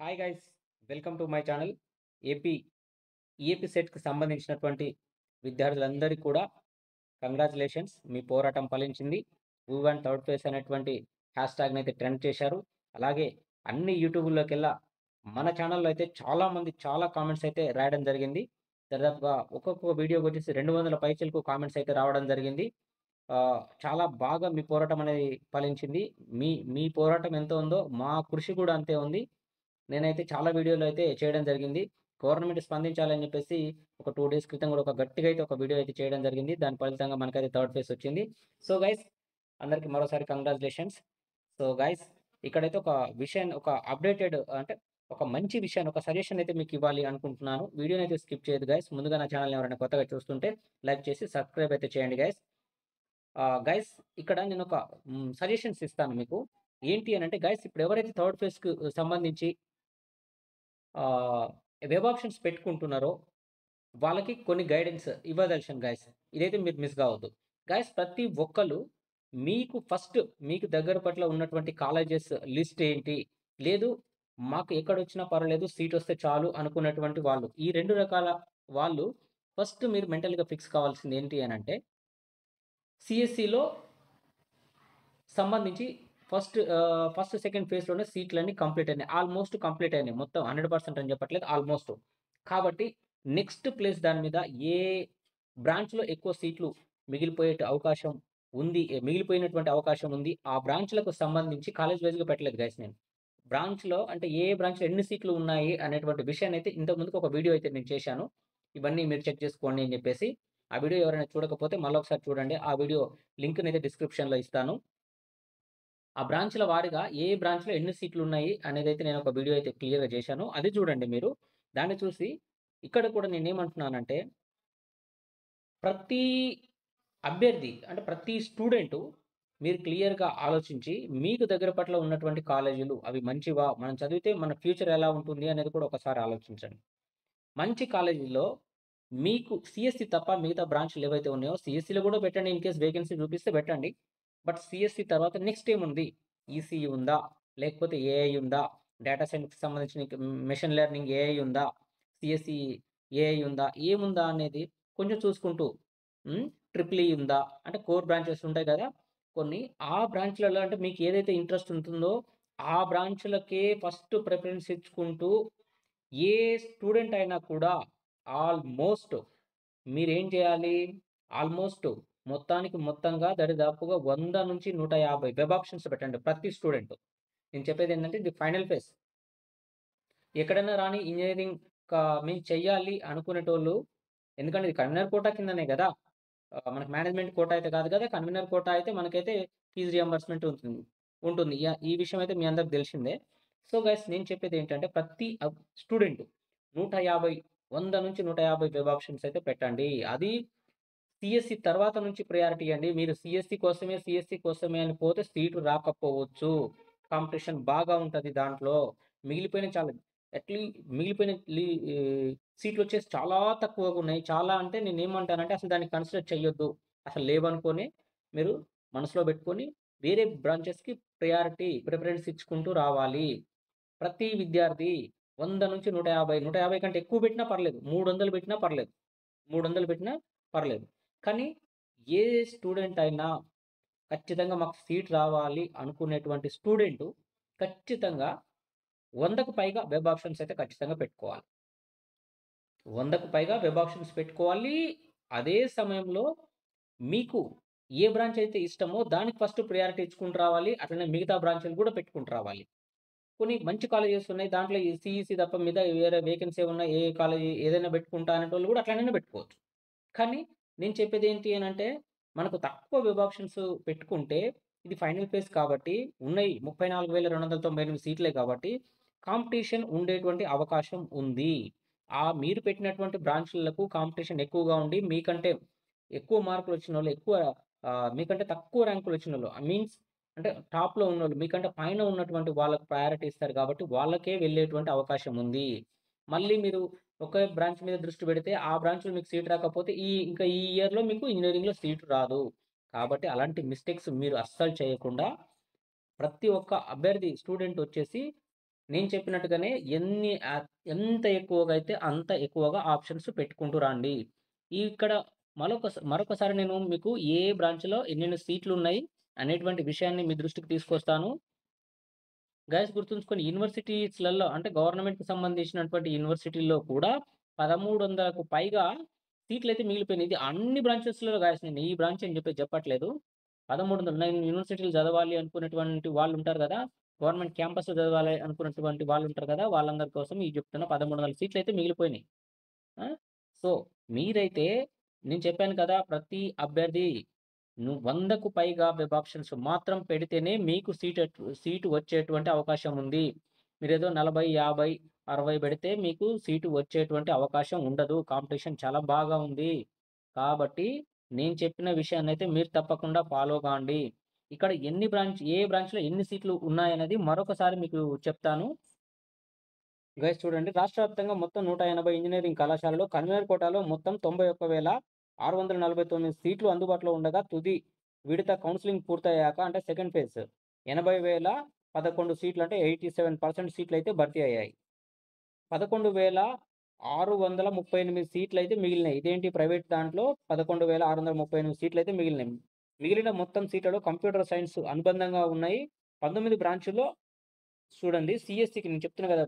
Hi guys, welcome to my channel. AP EAP సెట్కి సంబంధించినటువంటి విద్యార్థులందరికీ కూడా కంగ్రాచులేషన్స్. మీ పోరాటం ఫలించింది. వీ వాంట్ థర్డ్ ప్లేస్ అనేటువంటి హ్యాష్ ట్యాగ్ని అయితే ట్రెండ్ చేశారు. అలాగే అన్ని యూట్యూబ్లోకెల్లా మన ఛానల్లో అయితే చాలామంది చాలా కామెంట్స్ అయితే రాయడం జరిగింది. దాదాపుగా ఒక్కొక్క వీడియోకి వచ్చేసి 200 పైచిలకు కామెంట్స్ అయితే రావడం జరిగింది. చాలా బాగా మీ పోరాటం అనేది ఫలించింది. మీ మీ పోరాటం ఎంత ఉందో మా కృషి కూడా అంతే ఉంది. నేనైతే చాలా వీడియోలు అయితే చేయడం జరిగింది. గవర్నమెంట్ స్పందించాలని చెప్పేసి ఒక 2 డేస్ క్రితం కూడా ఒక గట్టిగా అయితే ఒక వీడియో అయితే చేయడం జరిగింది. దాని ఫలితంగా మనకైతే థర్డ్ ప్లేస్ వచ్చింది. సో గైస్, అందరికి మరోసారి కంగ్రాచులేషన్స్. సో గైస్, ఇక్కడైతే ఒక విషయాన్ని ఒక అప్డేటెడ్ అంటే ఒక మంచి విషయాన్ని ఒక సజెషన్ అయితే మీకు ఇవ్వాలి అనుకుంటున్నాను. వీడియోని అయితే స్కిప్ చేయదు గైస్. ముందుగా నా ఛానల్‌ని ఎవరైనా కొత్తగా చూస్తుంటే లైక్ చేసి సబ్స్క్రైబ్ అయితే చేయండి గైస్. గైస్, ఇక్కడ నేను ఒక సజెషన్స్ ఇస్తాను మీకు. ఏంటి అనంటే గైస్, ఇప్పుడు ఎవరైతే థర్డ్ ప్లేస్‌కి సంబంధించి ఆహ్, వెబ్ ఆప్షన్స్ పెట్టుకుంటున్నారో వాళ్ళకి కొన్ని గైడెన్స్ ఇవ్వదలిచాను గైస్. ఇదైతే మీరు మిస్ కావద్దు. గైస్, ప్రతి ఒక్కళ్ళు మీకు ఫస్ట్ మీకు దగ్గర పట్ల ఉన్నటువంటి కాలేజెస్ లిస్ట్ ఏంటి? లేదు, మాకు ఎక్కడొచ్చినా పర్వాలేదు, సీట్ వస్తే చాలు అనుకున్నటువంటి వాళ్ళు. ఈ 2 రకాల వాళ్ళు ఫస్ట్ మీరు మెంటల్‌గా ఫిక్స్ కావాల్సింది ఏంటి అనంటే, సీఎస్‌సిలో సంబంధించి ఫస్ట్, సెకండ్ ఫేజ్‌లోనే సీట్లన్నీ కంప్లీట్ అయినాయి. ఆల్‌మోస్ట్ కంప్లీట్ అయినాయి. మొత్తం 100% అని చెప్పట్లేదు. ఆల్‌మోస్ట్. కాబట్టి నెక్స్ట్ ప్లేస్ దాని మీద ఏ బ్రాంచ్‌లో ఎక్కువ సీట్లు అవకాశం ఉంది. మిగిలిపోయినటువంటి అవకాశం ఉంది. ఆ బ్రాంచ్‌లకు సంబంధించి కాలేజ్ వైస్‌గా పెట్టలేదు గైస్ నేను. బ్రాంచ్‌లో అంటే ఏ బ్రాంచ్‌లో ఎన్ని సీట్లు ఉన్నాయి అనేటువంటి విషయాన్నయితే ఇంతకు ముందుకు ఒక వీడియో అయితే నేను చేశాను. ఇవన్నీ మీరు చెక్ చేసుకోండి అని చెప్పేసి. ఆ వీడియో ఎవరైనా చూడకపోతే మళ్ళొకసారి చూడండి. ఆ వీడియో లింక్‌నైతే డిస్క్రిప్షన్‌లో ఇస్తాను. ఆ బ్రాంచ్‌ల వారీగా ఏ బ్రాంచ్‌లో ఎన్ని సీట్లున్నాయి అనేదైతే నేనొక వీడియో అయితే క్లియర్‌గా జేశాను. అది చూడండి మీరు. దాన్ని చూసి ఇక్కడ కూడా నేనేమంటున్నానంటే, ప్రతి అభ్యర్థి అంటే ప్రతి స్టూడెంటు మీరు క్లియర్‌గా ఆలోచించి, మీకు దగ్గర పట్ల ఉన్నటువంటి కాలేజీలు అవి మంచివా? మనం చదివితే మన ఫ్యూచర్ ఎలా ఉంటుంది అనేది కూడా ఒకసారి ఆలోచించండి. మంచి కాలేజీల్లో మీకు సీఎస్‌సి తప్ప మిగతా బ్రాంచ్‌లు ఏవైతే ఉన్నాయో సీఎస్‌సిలో కూడా పెట్టండి. ఇన్ కేస్ వేకెన్సీ చూపిస్తే పెట్టండి. బట్ సీఎస్‌సి తర్వాత నెక్స్ట్ ఏముంది? ఈసీఈ ఉందా? లేకపోతే ఏఐ ఉందా? డేటా సైన్స్‌కి సంబంధించిన మెషిన్ లెర్నింగ్ ఏఐ ఉందా? సీఎస్‌సి ఏఐ ఉందా? ఏముందా అనేది కొంచెం చూసుకుంటూ ట్రిపుల్ ఈ ఉందా? అంటే కోర్ బ్రాంచెస్ ఉంటాయి కదా! కొన్ని ఆ బ్రాంచ్‌లలో అంటే మీకు ఏదైతే ఇంట్రెస్ట్ ఉంటుందో ఆ బ్రాంచ్‌లకే ఫస్ట్ ప్రిఫరెన్స్ ఇచ్చుకుంటూ ఏ స్టూడెంట్ అయినా కూడా ఆల్‌మోస్ట్ మీరేం చేయాలి? ఆల్‌మోస్ట్ మొత్తానికి మొత్తంగా దరిదాపుగా 100-150 వెబ్ ఆప్షన్స్ పెట్టండి ప్రతి స్టూడెంట్. నేను చెప్పేదేంటంటే ఇది ఫైనల్ ఫేజ్. ఎక్కడైనా రాని ఇంజినీరింగ్ మేము చెయ్యాలి అనుకునేటోళ్ళు, ఎందుకంటే ఇది కన్వీనర్ కోటా కిందనే గదా! మనకు మేనేజ్మెంట్ కోటా అయితే కాదు కదా! కన్వీనర్ కోటా అయితే మనకైతే ఫీజ్ రియంబర్స్‌మెంట్ ఉంటుంది. ఉంటుంది. ఈ విషయం అయితే మీ అందరికి తెలిసిందే. సో, గైస్, నేను చెప్పేదేంటంటే ప్రతి స్టూడెంట్ 150 100-150 వెబ్ ఆప్షన్స్ అయితే పెట్టండి. అది సీఎస్‌సి తర్వాత నుంచి ప్రయారిటీ అండి. మీరు సీఎస్‌సి కోసమే అని పోతే సీటు రాకపోవచ్చు. కాంపిటీషన్ బాగా ఉంటది దాంట్లో. మిగిలిపోయిన చాలా అట్లీ మిగిలిపోయిన సీట్లొచ్చేసి చాలా తక్కువగున్నాయి. చాలా అంటే నేనేమంటానంటే అసలు దాన్ని కన్సిడర్ చెయ్యొద్దు. అసలు లేవనుకోని మీరు మనసులో బెట్టుకొని వేరే బ్రాంచెస్‌కి ప్రిఫరెన్స్ ఇచ్చుకుంటూ రావాలి. ప్రతి విద్యార్థి 100-150, 150 కంటే ఎక్కువ బెట్టినా పర్లేదు. 300 బెట్టినా పర్లేదు. 300 బెట్టినా పర్లేదు. కానీ ఏ స్టూడెంట్ అయినా ఖచ్చితంగా మాకు సీట్ రావాలి అనుకునేటువంటి స్టూడెంటు ఖచ్చితంగా 100కు పైగా వెబ్ ఆప్షన్స్ అయితే ఖచ్చితంగా పెట్టుకోవాలి. 100కు పైగా వెబ్ ఆప్షన్స్ పెట్టుకోవాలి. అదే సమయంలో మీకు ఏ బ్రాంచ్ అయితే ఇష్టమో దానికి ఫస్ట్ ప్రయారిటీ ఇచ్చుకుంటూ రావాలి. అట్లనే మిగతా బ్రాంచులు గూడా పెట్టుకుంటూ రావాలి. కొన్ని మంచి కాలేజెస్ ఉన్నాయి. దాంట్లో ఈ సీఈసీ తప్ప మిగతా వేరే వేకెన్సీ ఉన్న ఏ కాలేజీ ఏదైనా పెట్టుకుంటా అనేటోళ్ళు గూడా అట్లనైనా పెట్టుకోవచ్చు. కానీ నేను చెప్పేదేంటి అనంటే, మనకు తక్కువ వెబ్ ఆప్షన్స్ పెట్టుకుంటే, ఇది ఫైనల్ ఫేజ్ కాబట్టి, ఉన్నాయి 34,298 సీట్లే కాబట్టి, కాంపిటీషన్ ఉండేటువంటి అవకాశం ఉంది. మీరు పెట్టినటువంటి బ్రాంచ్‌లకు కాంపిటీషన్ ఎక్కువగా ఉండి, మీకంటే ఎక్కువ మార్కులొచ్చినోళ్ళు, మీకంటే తక్కువ ర్యాంకులొచ్చినోళ్ళు మీన్స్ అంటే టాప్‌లో ఉన్నోళ్ళు, మీకంటే పైన ఉన్నటువంటి వాళ్ళకి ప్రయారిటీ ఇస్తారు కాబట్టి, వాళ్ళకే వెళ్ళేటువంటి అవకాశం ఉంది. మళ్ళీ మీరు ఒకే బ్రాంచ్ మీద దృష్టి పెడితే, ఆ బ్రాంచ్‌లో మీకు సీట్ రాకపోతే, ఇంకా ఈ ఇయర్‌లో మీకు ఇంజినీరింగ్‌లో సీట్ రాదు. కాబట్టి అలాంటి మిస్టేక్స్ మీరు అస్సలు చేయకుండా, ప్రతి ఒక్క అభ్యర్థి స్టూడెంట్ వచ్చేసి నేను చెప్పినట్టుగానే ఎంత ఎక్కువగా అయితే అంత ఎక్కువగా ఆప్షన్స్ పెట్టుకుంటూ రండి. ఇక్కడ మరొకసారి నేను మీకు ఏ బ్రాంచ్‌లో ఎన్నెన్ని సీట్లున్నాయి అనేటువంటి విషయాన్ని మీ దృష్టికి తీసుకొస్తాను. గైస్ గుర్తుంచుకోండి, యూనివర్సిటీస్‌లలో అంటే గవర్నమెంట్‌కి సంబంధించినటువంటి యూనివర్సిటీల్లో కూడా 1300కు పైగా సీట్లయితే మిగిలిపోయినాయి. ఇది అన్ని బ్రాంచెస్‌లో గైస్, నేను ఈ బ్రాంచ్ అని చెప్పట్లేదు. 1300 నేను యూనివర్సిటీలు చదవాలి అనుకునేటువంటి వాళ్ళుంటారు గదా! గవర్నమెంట్ క్యాంపస్‌లో చదవాలి అనుకున్నటువంటి వాళ్ళుంటారు గదా! వాళ్ళందరి కోసం ఇది చెప్తున్నా, 1300 సీట్లయితే మిగిలిపోయినాయి. ఆ! సో, మీరైతే నేను చెప్పాను కదా! ప్రతి అభ్యర్థి 100కు పైగా వెబ్ ఆప్షన్స్ మాత్రం పెడితేనే మీకు సీటు వచ్చేటువంటి అవకాశం ఉంది. మీరేదో 40, 50, 60 పెడితే మీకు సీటు వచ్చేటువంటి అవకాశం ఉండదు. కాంపిటీషన్ చాలా బాగా ఉంది. కాబట్టి నేను చెప్పిన విషయాన్నయితే మీరు తప్పకుండా ఫాలో కాండి. ఇక్కడ ఏ బ్రాంచ్‌లో ఎన్ని సీట్లు ఉన్నాయనేది మరొకసారి మీకు చెప్తాను. గైస్ చూడండి, రాష్ట్ర వ్యాప్తంగా మొత్తం 180 ఇంజినీరింగ్ కళాశాలలో కన్వీనర్ కోటాలో మొత్తం 91,649 సీట్లు అందుబాటులో ఉండగా, తుది విడత కౌన్సెలింగ్ పూర్తయ్యాక అంటే సెకండ్ ఫేజ్ 80,011 సీట్లు అంటే 87% సీట్లయితే భర్తీ అయ్యాయి. 11,638 సీట్లయితే మిగిలినాయి. ఇదేంటి, ప్రైవేట్ దాంట్లో 11,638 సీట్లయితే మిగిలినాయి. మిగిలిన మొత్తం సీట్లలో కంప్యూటర్ సైన్స్ అనుబంధంగా ఉన్నాయి. 19 బ్రాంచుల్లో చూడండి, సీఎస్‌సికి నేను చెప్తున్నా కదా!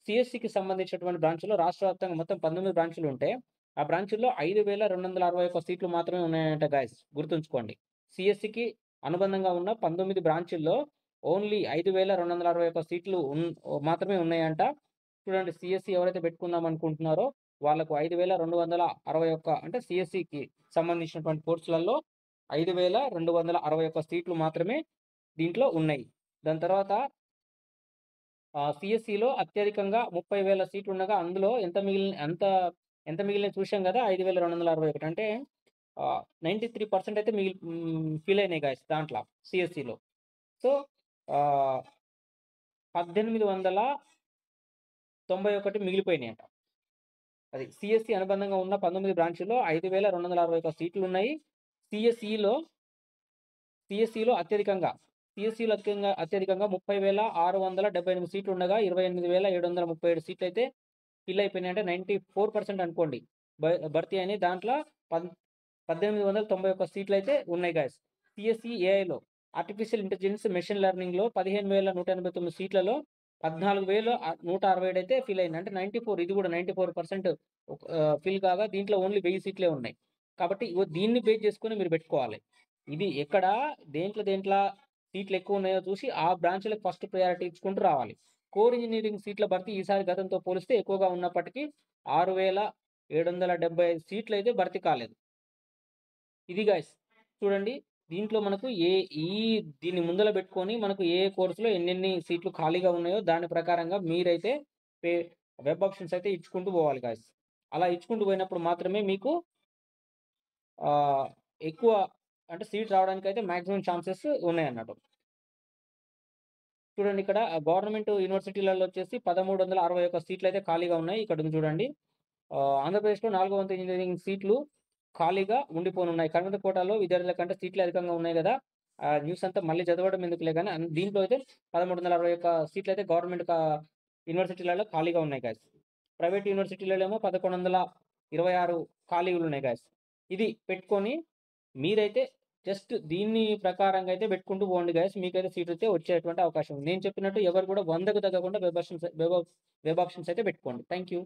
సీఎస్‌సికి సంబంధించినటువంటి బ్రాంచ్‌లో రాష్ట్ర వ్యాప్తంగా మొత్తం 19 బ్రాంచులుంటే, ఆ బ్రాంచుల్లో 5,261 సీట్లు మాత్రమే ఉన్నాయంట గైస్, గుర్తుంచుకోండి. సీఎస్‌సికి అనుబంధంగా ఉన్న 19 బ్రాంచుల్లో ఓన్లీ 5,261 సీట్లు మాత్రమే ఉన్నాయంట. చూడండి, సీఎస్‌సి ఎవరైతే పెట్టుకుందాం అనుకుంటున్నారో వాళ్ళకు 5,261 అంటే సీఎస్‌సికి సంబంధించినటువంటి కోర్సులలో 5,261 సీట్లు మాత్రమే దీంట్లో ఉన్నాయి. దాని తర్వాత సీఎస్‌సిలో అత్యధికంగా 30,000 సీట్లుండగా, అందులో ఎంత మిగిలినయి చూసాం గదా! 5,261 అంటే 93% అయితే ఫిల్ అయినాయి గైస్ దాంట్ల, సీఎస్‌సిలో. సో, ఆహ్, 1891 మిగిలిపోయినాయంట. అది సీఎస్‌సి అనుబంధంగా ఉన్న 19 బ్రాంచుల్లో 5,261 సీట్లున్నాయి. సీఎస్‌సిలో సీఎస్‌సిలో అత్యధికంగా అత్యధికంగా 30,678 సీట్లుండగా, 28,737 సీట్లయితే ఫిల్ అయిపోయినాయి. అంటే 94% అనుకోండి. భర్తీ అయినాయి. దాంట్లో పద్ 1891 సీట్లయితే ఉన్నాయి గైస్. సీఎస్‌ఈ ఏఐలో ఆర్టిఫిషియల్ ఇంటెలిజెన్స్, మెషిన్ లెర్నింగ్‌లో 15,189 సీట్లలో 14,167 అయితే ఫిల్ అయింది. అంటే 94, ఇది కూడా 94% ఫిల్ కాగా దీంట్లో ఓన్లీ 1000 సీట్లే ఉన్నాయి. కాబట్టి ఇగో దీన్ని బేస్ చేసుకొని మీరు పెట్టుకోవాలి. ఇది ఎక్కడ దేంట్ల సీట్లెక్కువున్నాయో చూసి ఆ బ్రాంచ్‌లకి ఫస్ట్ ప్రయారిటీ ఇచ్చుకుంటూ రావాలి. కోర్ ఇంజినీరింగ్ సీట్ల భర్తీ ఈసారి గతంతో పోలిస్తే ఎక్కువగా ఉన్నప్పటికీ 6,775 సీట్లయితే భర్తీ కాలేదు. ఇది గైస్. చూడండి, దీంట్లో మనకు ఈ దీన్ని ముందల బెట్టుకొని మనకు ఏ కోర్స్‌లో ఎన్నెన్ని సీట్లు ఖాళీగా ఉన్నాయో దాని ప్రకారంగా మీరైతే పే వెబ్ ఆప్షన్స్ అయితే ఇచ్చుకుంటూ పోవాలి గైస్. అలా ఇచ్చుకుంటూ పోయినప్పుడు మాత్రమే మీకు ఆహ్, ఎక్కువ అంటే సీట్ రావడానికైతే మాక్సిమం ఛాన్సెస్ ఉన్నాయన్నట్టు. చూడండి, ఇక్కడ గవర్నమెంట్ యూనివర్సిటీలలో వచ్చేసి 1361 సీట్లయితే ఖాళీగా ఉన్నాయి. ఇక్కడ ఉంది చూడండి. ఆంధ్రప్రదేశ్‌లో 4వ వంతు ఇంజినీరింగ్ సీట్లు ఖాళీగా ఉండిపోనున్నాయి. కర్ణాటక కోటాలో విద్యార్థుల కంటే సీట్లే అధికంగా ఉన్నాయి గదా! న్యూస్ అంతా మళ్ళీ చదవడం ఎందుకులే గాని, దీంట్లో అయితే 1361 సీట్లయితే గవర్నమెంట్ యూనివర్సిటీలలో ఖాళీగా ఉన్నాయి గైస్. ప్రైవేట్ యూనివర్సిటీలలోమో 1126 ఖాళీలున్నాయి గైస్. ఇది పెట్టుకొని మీరైతే జస్ట్ దీన్ని ప్రకారంగా అయితే పెట్టుకుంటూ పోండి గైస్. మీకైతే సీటయితే వచ్చేటువంటి అవకాశం ఉంది. నేను చెప్పినట్టు ఎవరు కూడా 100కు తగ్గకుండా వెబ్ ఆప్షన్స్ అయితే పెట్టుకోండి. Thank you.